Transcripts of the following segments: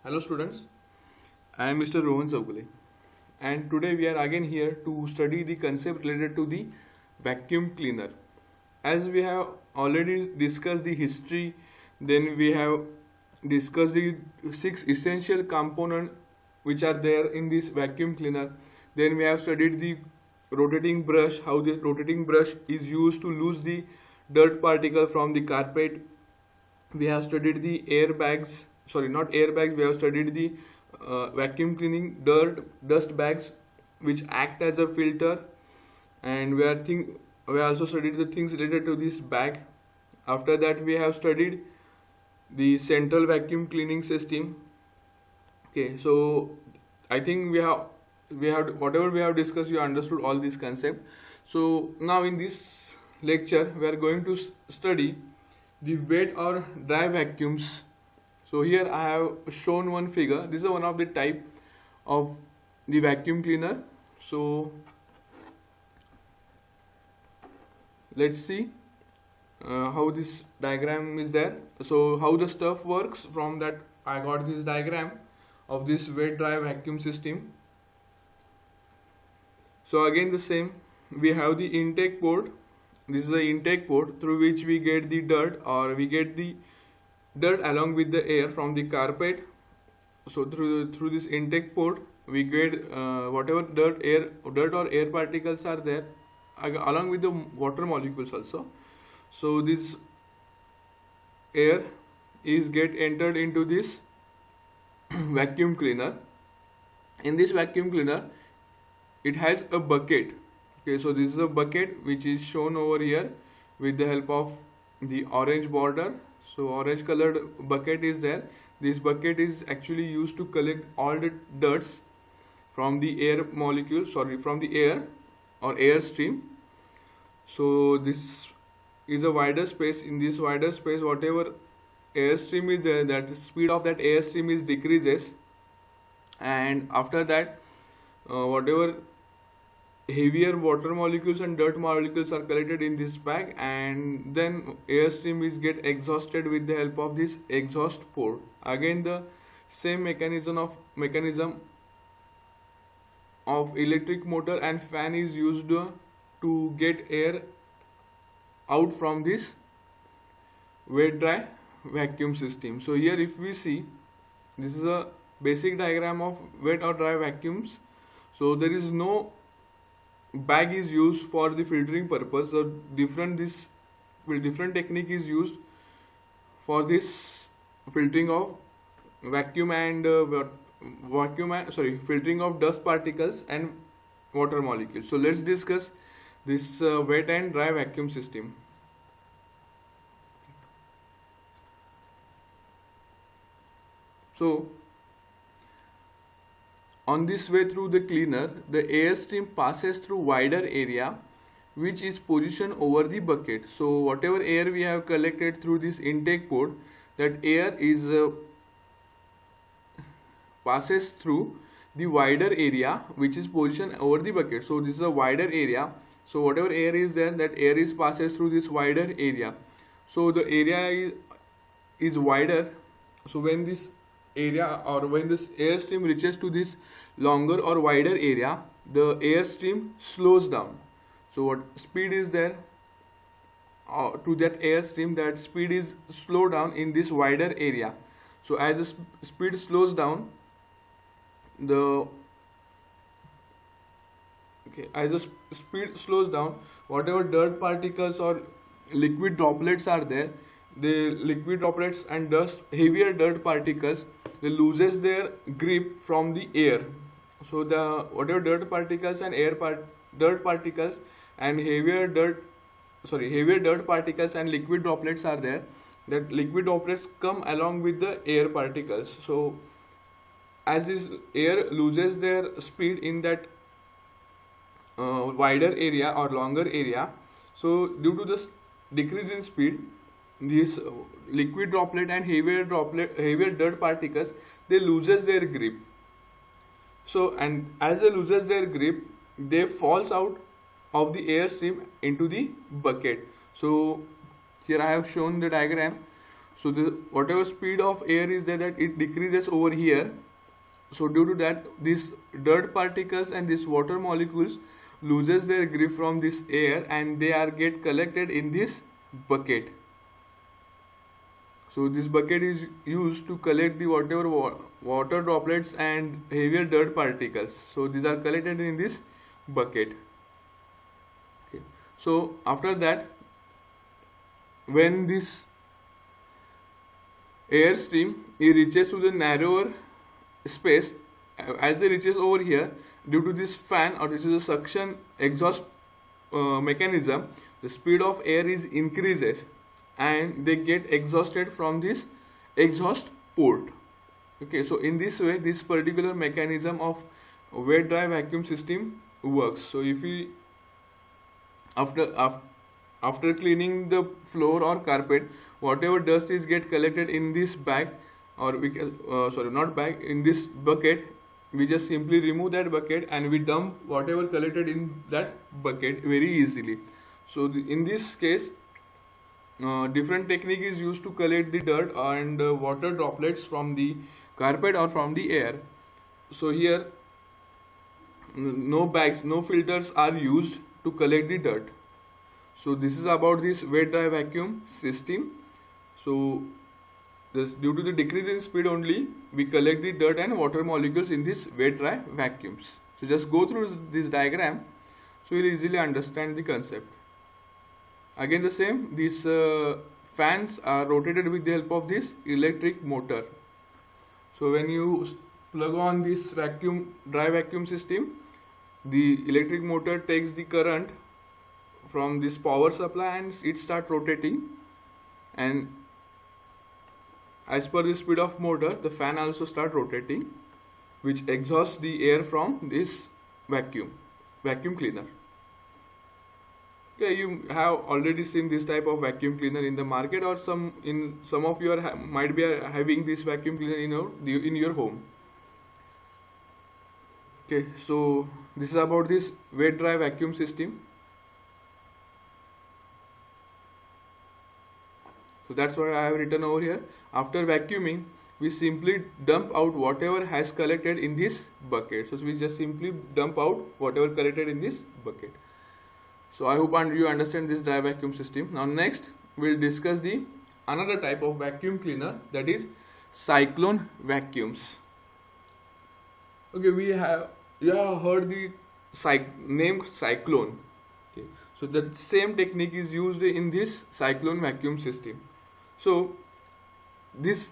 Hello students, I am Mr. Rohan Saukule and today we are again here to study the concept related to the vacuum cleaner. As we have already discussed the history, then we have discussed the 6 essential components which are there in this vacuum cleaner. Then we have studied the rotating brush, how the rotating brush is used to lose the dirt particle from the carpet. We have studied the airbags, sorry, not airbags, we have studied the vacuum cleaning dust bags which act as a filter, and we also studied the things related to this bag. After that we have studied the central vacuum cleaning system. Okay, so I think we have whatever we have discussed, you understood all these concepts. So now in this lecture we are going to study the wet or dry vacuums. So here I have shown one figure. This is one of the type of the vacuum cleaner. So let's see how this diagram is there. So how the stuff works, from that I got this diagram of this wet dry vacuum system. So again the same, we have the intake port. This is the intake port through which we get the dirt, or we get the dirt along with the air from the carpet. So through this intake port we get whatever dirt or air particles are there, along with the water molecules also. So this air is get entered into this vacuum cleaner. In this vacuum cleaner it has a bucket. Okay, so this is a bucket which is shown over here with the help of the orange border. So orange colored bucket is there. This bucket is actually used to collect all the dirts from the air molecules, from the air or air stream. So this is a wider space. In this wider space, whatever air stream is there, that speed of that air stream is decreases, and after that whatever heavier water molecules and dirt molecules are collected in this bag, and then air stream is get exhausted with the help of this exhaust port. Again the same mechanism of electric motor and fan is used to get air out from this wet dry vacuum system. So here if we see, this is a basic diagram of wet or dry vacuums. So there is no bag is used for the filtering purpose. So different technique is used for this filtering of vacuum and filtering of dust particles and water molecules. So let's discuss this wet and dry vacuum system. So on this way through the cleaner, the air stream passes through wider area which is positioned over the bucket. So whatever air we have collected through this intake port, that air is passes through the wider area which is positioned over the bucket. So this is a wider area. So whatever air is there, that air is passes through this wider area. So the area is wider. So when this area, or when this air stream reaches to this longer or wider area, the air stream slows down. So what speed is there to that air stream, that speed is slowed down in this wider area. So as the speed slows down, as the speed slows down, whatever dirt particles or liquid droplets are there, the liquid droplets and heavier dirt particles, they loses their grip from the air. So the whatever dirt particles and dirt particles and heavier dirt particles and liquid droplets are there, that liquid droplets come along with the air particles. So as this air loses their speed in that wider area or longer area, so due to this decrease in speed, these liquid droplet and heavier dirt particles, they loses their grip. So and as they loses their grip, they falls out of the air stream into the bucket. So here I have shown the diagram. So the whatever speed of air is there, that it decreases over here. So due to that, these dirt particles and these water molecules loses their grip from this air, and they are get collected in this bucket. So this bucket is used to collect the whatever water droplets and heavier dirt particles. So these are collected in this bucket. Okay. So after that, when this air stream it reaches to the narrower space, as it reaches over here, due to this fan, or this is a suction exhaust mechanism, the speed of air is increases and they get exhausted from this exhaust port. Okay, so in this way this particular mechanism of wet dry vacuum system works. So if we after cleaning the floor or carpet, whatever dust is get collected in this bag, or we can sorry, not bag, in this bucket, we just simply remove that bucket and we dump whatever collected in that bucket very easily. So in this case, different technique is used to collect the dirt and water droplets from the carpet or from the air. So here no bags, no filters are used to collect the dirt. So this is about this wet dry vacuum system. So due to the decrease in speed only, we collect the dirt and water molecules in this wet dry vacuums. So just go through this diagram, so you'll easily understand the concept. Again the same, these fans are rotated with the help of this electric motor. So when you plug on this dry vacuum system, the electric motor takes the current from this power supply and it starts rotating, and as per the speed of motor, the fan also start rotating, which exhausts the air from this vacuum cleaner. Okay, you have already seen this type of vacuum cleaner in the market, or some of you might be having this vacuum cleaner in your home. Okay, so this is about this wet dry vacuum system. So that's what I have written over here. After vacuuming, we simply dump out whatever has collected in this bucket. So we just simply dump out whatever collected in this bucket. So I hope you understand this dry vacuum system. Now next we'll discuss the another type of vacuum cleaner, that is cyclone vacuums. Okay, you have heard the name cyclone. Okay, so the same technique is used in this cyclone vacuum system. So this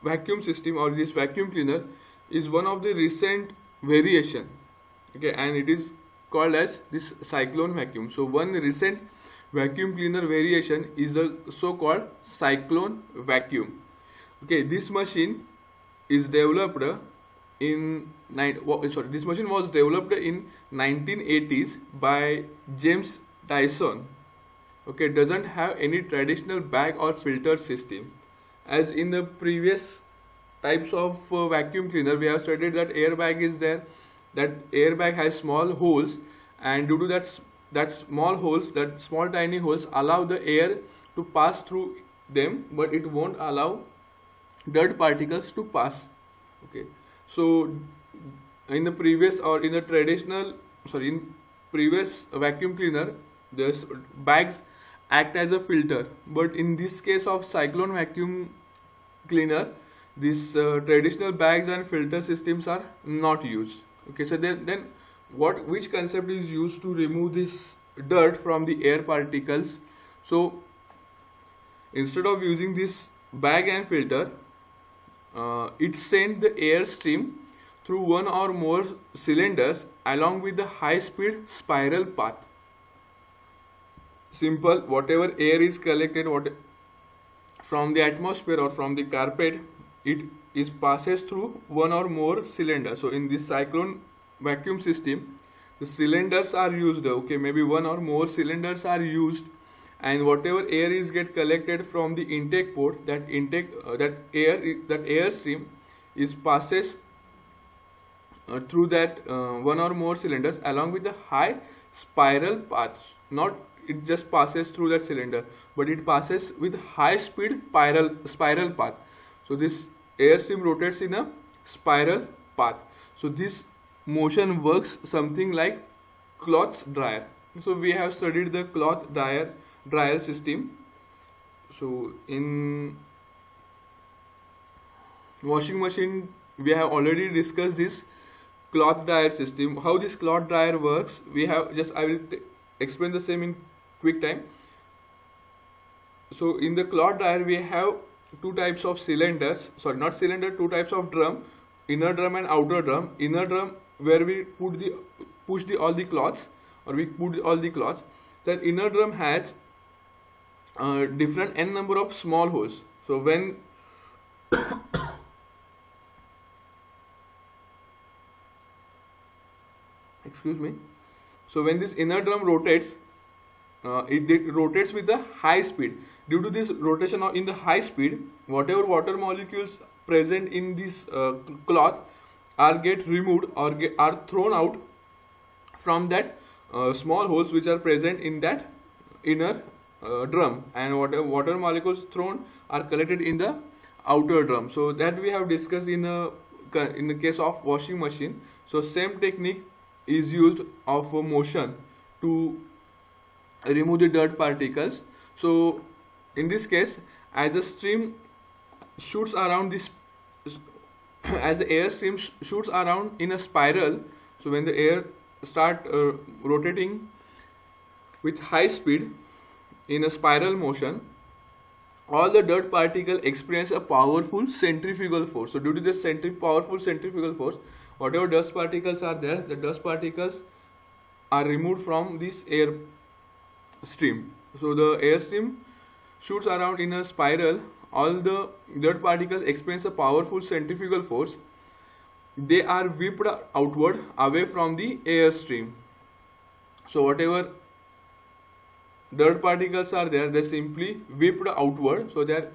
vacuum system or this vacuum cleaner is one of the recent variation. Okay, and it is called as this cyclone vacuum. So one recent vacuum cleaner variation is the so-called cyclone vacuum. Okay, this machine is developed this machine was developed in 1980s by James Dyson. Okay, doesn't have any traditional bag or filter system. As in the previous types of vacuum cleaner, we have studied that airbag is there. That airbag has small holes, and due to that small holes, that small tiny holes allow the air to pass through them, but it won't allow dirt particles to pass. Okay, so in the previous vacuum cleaner, the bags act as a filter, but in this case of cyclone vacuum cleaner, these traditional bags and filter systems are not used. Okay, so then which concept is used to remove this dirt from the air particles? So instead of using this bag and filter, it sends the air stream through one or more cylinders along with the high speed spiral path. Simple, whatever air is collected from the atmosphere or from the carpet, it passes through one or more cylinders. So in this cyclone vacuum system, the cylinders are used. Okay, maybe one or more cylinders are used, and whatever air is get collected from the intake port, that air stream is passes through that one or more cylinders along with the high spiral paths. Not it just passes through that cylinder, but it passes with high speed spiral path. So this air stream rotates in a spiral path. So this motion works something like cloth dryer. So we have studied the cloth dryer system. So in washing machine we have already discussed this cloth dryer system. How this cloth dryer works, we have just I will explain the same in quick time. So in the cloth dryer we have two types of cylinders, sorry not cylinder, two types of drum, inner drum and outer drum. Inner drum where we push all the cloths, or we put all the cloths. That inner drum has different n number of small holes. So when excuse me, so when this inner drum rotates, it rotates with a high speed. Due to this rotation in the high speed, whatever water molecules present in this cloth are get removed or are thrown out from that small holes which are present in that inner drum, and whatever water molecules thrown are collected in the outer drum. So that we have discussed in the case of washing machine. So same technique is used of motion to remove the dirt particles. So in this case, as the stream shoots around this, as the air stream shoots around in a spiral, so when the air start rotating with high speed in a spiral motion, all the dirt particles experience a powerful centrifugal force. So due to this powerful centrifugal force, whatever dust particles are there, the dust particles are removed from this air stream. So the air stream shoots around in a spiral, all the dirt particles experience a powerful centrifugal force. They are whipped outward away from the air stream. So whatever dirt particles are there, they simply whipped outward, so they are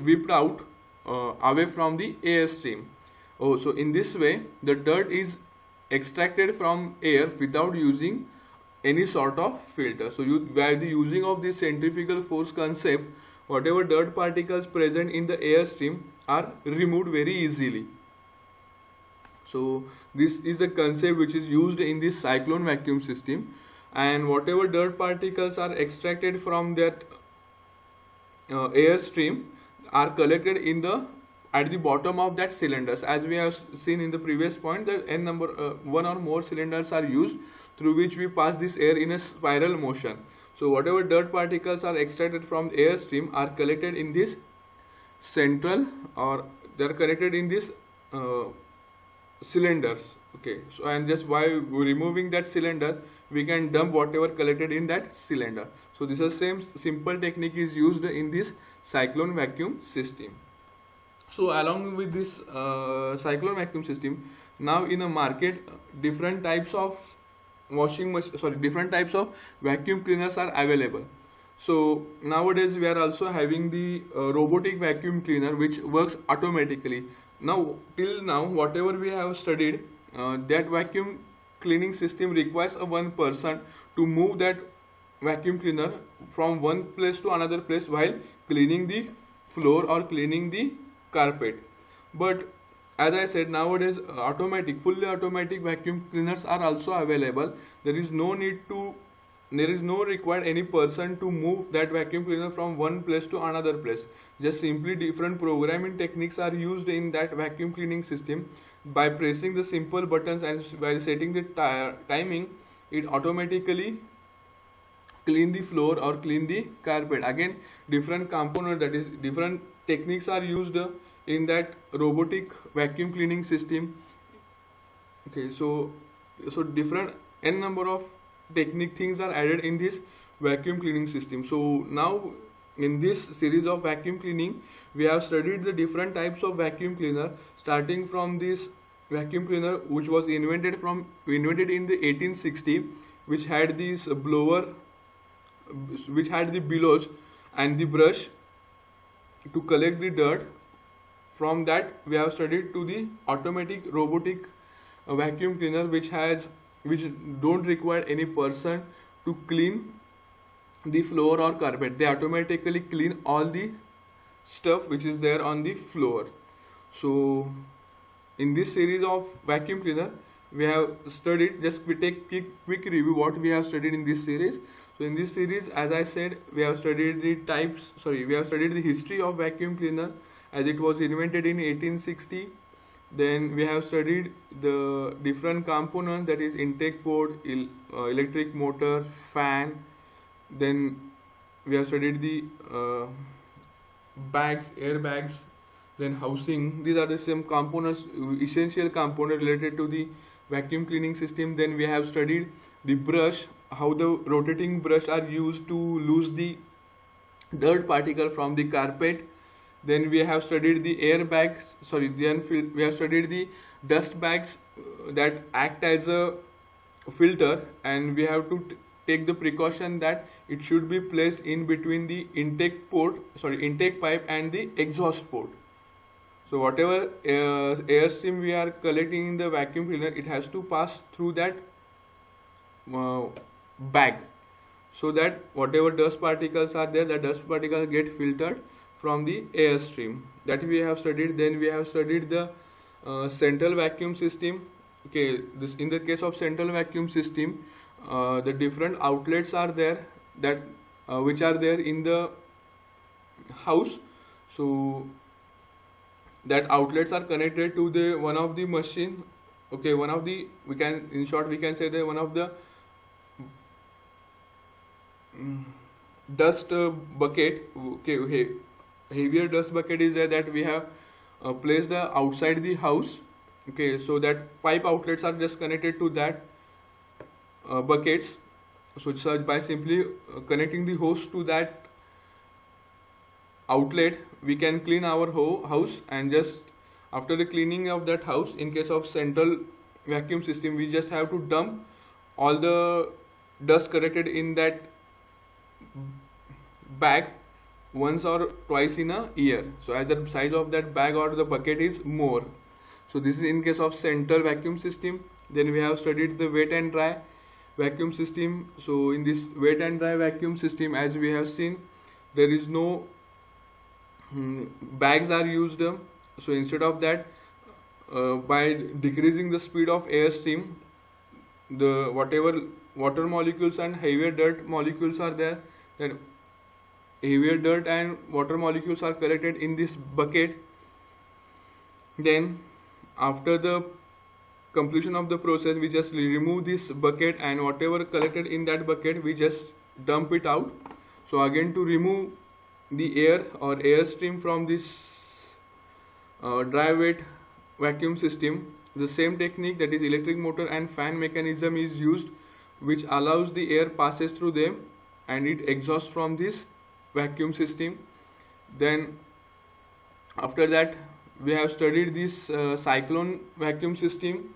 whipped out away from the air stream. So in this way the dirt is extracted from air without using any sort of filter. So by the using of this centrifugal force concept, whatever dirt particles present in the air stream are removed very easily. So this is the concept which is used in this cyclone vacuum system, and whatever dirt particles are extracted from that air stream are collected at the bottom of that cylinders. As we have seen in the previous point, that n number one or more cylinders are used through which we pass this air in a spiral motion. So whatever dirt particles are extracted from the air stream are collected in this central, or they are collected in this cylinders. Okay, so and just by removing that cylinder, we can dump whatever collected in that cylinder. So this is same simple technique is used in this cyclone vacuum system. So along with this cyclone vacuum system, now in a market different types of different types of vacuum cleaners are available. So nowadays we are also having the robotic vacuum cleaner which works automatically. Now till now whatever we have studied, that vacuum cleaning system requires one person to move that vacuum cleaner from one place to another place while cleaning the floor or cleaning the carpet. But as I said, nowadays fully automatic vacuum cleaners are also available. There is no required any person to move that vacuum cleaner from one place to another place. Just simply different programming techniques are used in that vacuum cleaning system. By pressing the simple buttons and by setting the timing, it automatically clean the floor or clean the carpet. Again, different components, that is different techniques are used in that robotic vacuum cleaning system. Okay, so different n number of technique things are added in this vacuum cleaning system. So now in this series of vacuum cleaning, we have studied the different types of vacuum cleaner, starting from this vacuum cleaner which was invented in the 1860, which had this blower, which had the bellows and the brush to collect the dirt. From that we have studied to the automatic robotic vacuum cleaner which don't require any person to clean the floor or carpet. They automatically clean all the stuff which is there on the floor. So in this series of vacuum cleaner we have studied, just we take quick review what we have studied in this series. So in this series, as I said, we have studied the history of vacuum cleaner as it was invented in 1860. Then we have studied the different components, that is intake port, electric motor, fan. Then we have studied the bags, air bags, then housing. These are the same components, essential component related to the vacuum cleaning system. Then we have studied the brush, how the rotating brush are used to lose the dirt particle from the carpet. Then we have studied the air bags, we have studied the dust bags that act as a filter, and we have to take the precaution that it should be placed in between the intake pipe and the exhaust port. So whatever air stream we are collecting in the vacuum cleaner, it has to pass through that bag, so that whatever dust particles are there, the dust particles get filtered from the air stream. That we have studied. Then we have studied the central vacuum system. Okay, this in the case of central vacuum system, the different outlets are there that which are there in the house. So that outlets are connected to the one of the machine. Okay, one of the, we can say that one of the dust bucket. Okay, heavier dust bucket is there that we have placed outside the house. Okay, so that pipe outlets are just connected to that buckets. So by simply connecting the hose to that outlet, we can clean our house. And just after the cleaning of that house, in case of central vacuum system, we just have to dump all the dust collected in that bag once or twice in a year. So as the size of that bag or the bucket is more. So this is in case of central vacuum system. Then we have studied the wet and dry vacuum system. So in this wet and dry vacuum system, as we have seen, there is no bags are used. So instead of that, by decreasing the speed of air stream, the whatever water molecules and heavier dirt molecules are there, then heavier dirt and water molecules are collected in this bucket. Then after the completion of the process, we just remove this bucket, and whatever collected in that bucket, we just dump it out. So again, to remove the air or air stream from this dry wet vacuum system, the same technique, that is electric motor and fan mechanism, is used, which allows the air passes through them and it exhausts from this vacuum system. Then after that, we have studied this cyclone vacuum system.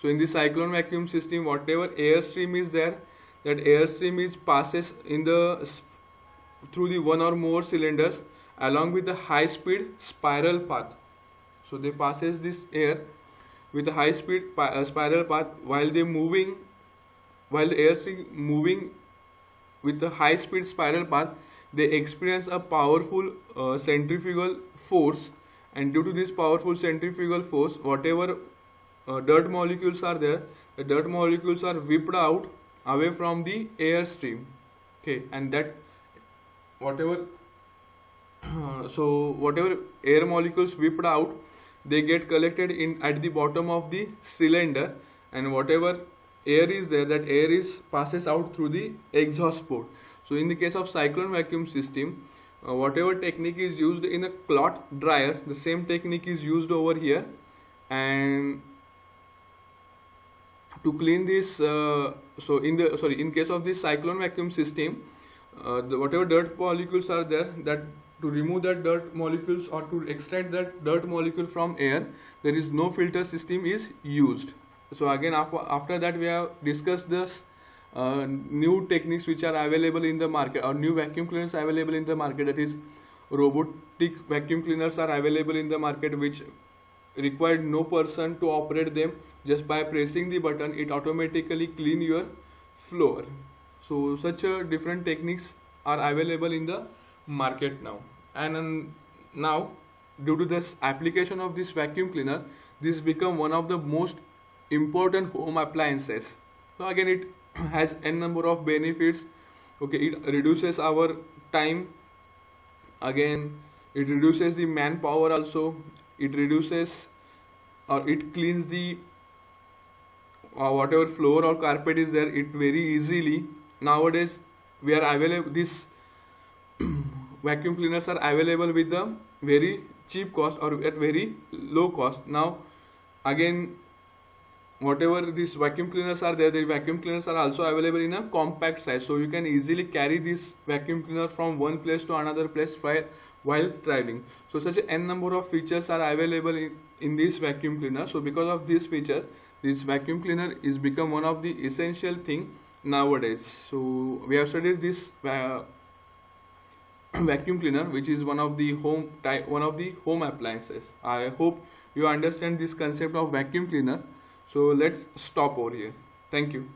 So in the cyclone vacuum system, whatever air stream is there, that air stream is passes in the through the one or more cylinders along with the high speed spiral path. So they passes this air with a high speed spiral path. While the air stream moving with a high speed spiral path, they experience a powerful centrifugal force, and due to this powerful centrifugal force, whatever dirt molecules are there, the dirt molecules are whipped out away from the air stream. Okay, and that whatever whatever air molecules whipped out, they get collected in at the bottom of the cylinder, and whatever air is there, that air is passes out through the exhaust port. So in the case of cyclone vacuum system, whatever technique is used in a cloth dryer, the same technique is used over here. And to clean this, in case of this cyclone vacuum system, whatever dirt molecules are there, that to remove that dirt molecules or to extract that dirt molecule from air, there is no filter system is used. So again, after that, we have discussed this new techniques which are available in the market, or new vacuum cleaners available in the market, that is robotic vacuum cleaners are available in the market, which required no person to operate them. Just by pressing the button, it automatically clean your floor. So such different techniques are available in the market now. And now, due to this application of this vacuum cleaner, this become one of the most important home appliances. So again, it has n number of benefits. Okay, it reduces our time. Again, it reduces the manpower also. It reduces or it cleans the whatever floor or carpet is there, it very easily. Nowadays we are available, this vacuum cleaners are available with the very cheap cost or at very low cost. Now again, whatever these vacuum cleaners are there, the vacuum cleaners are also available in a compact size, so you can easily carry this vacuum cleaner from one place to another place while traveling. So such a n number of features are available in this vacuum cleaner. So because of this feature, this vacuum cleaner is become one of the essential thing nowadays. So we have studied this vacuum cleaner, which is one of the home appliances. I hope you understand this concept of vacuum cleaner. So let's stop over here. Thank you.